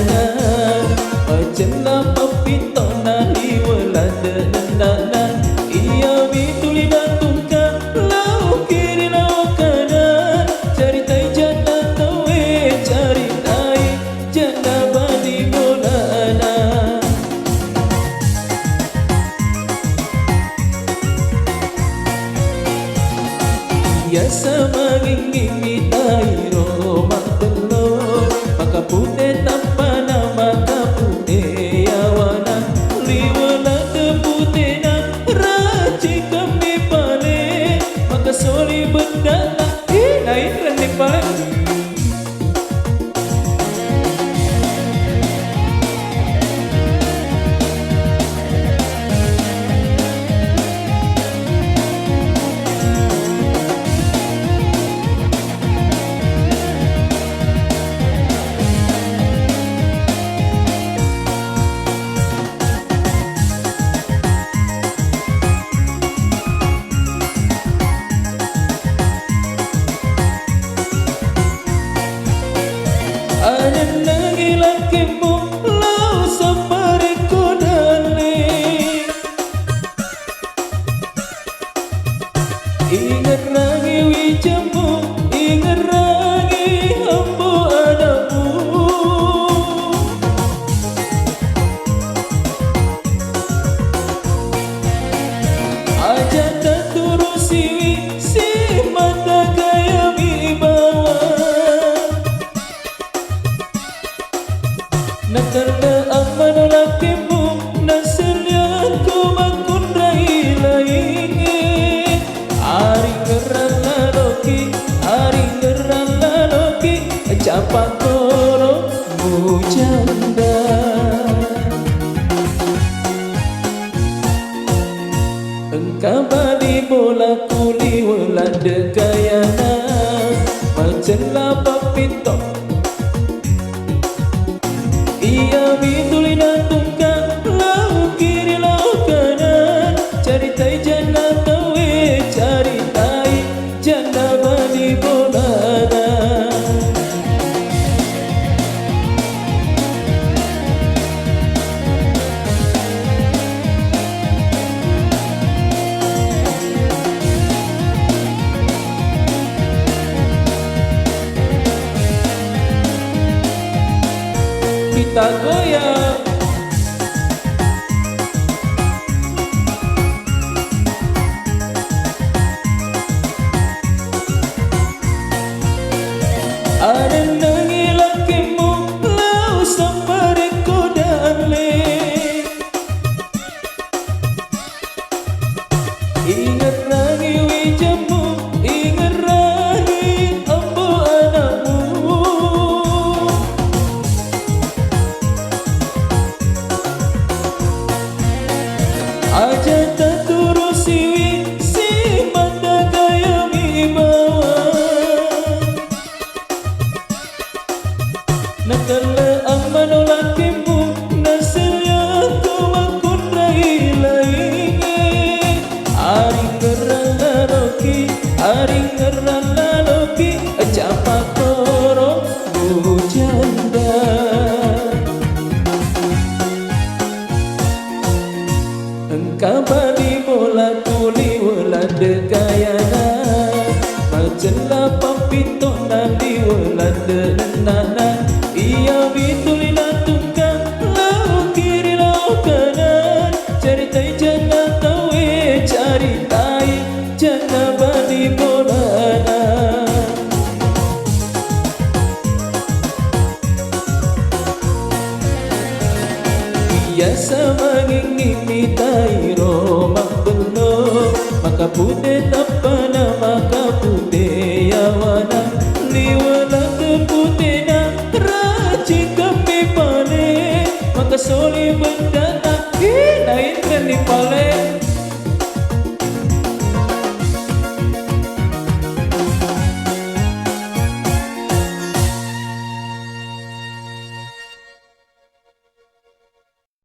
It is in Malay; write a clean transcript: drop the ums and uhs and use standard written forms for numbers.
na macam lapa pitong na liwalada na iya bituli na tungka lau kiri lau kanan cari tai jana tawe cari tai jana bani bolana ya sama ngingimi tai roma telo maka pute tanpa nama kapute yawana liwala tepute na raci kami pale maka soli berdana naik rani pale ingat lagi wijamu, ingat lagi hambu adamu. Aja tak turusi si mata gaya bibawa. Nakarna aman lakimu, nasilian ku makun rai laingi. Ari ngeran laloki capak koro mujanda engkau bali bola kuli wala dekayana macam lapa pitok iya bituli na tungka lau kiri lau kanan cari tai jana tawe cari tai jana bani bolana kita goyang ada nangi lakimu lau sampai kodale ingat lagi wijamu ingat lagi ambu anakmu aja tak turusi si mata gaya bibawa nakala ang manulakimu nasilya ko makun rai laingi aring ngeran laloki capak koro bujanda engkau bali bola tuli wala dekayana macam lapa pitok nadi wala denana iya bituli na tungka lau kiri lau kanan cari tai jana tawe cari tai jana bali bolana iya sama ngingimi tai roma beno maka pute tanpa nama kapute yawana liwala tepute na raci kami pale maka soli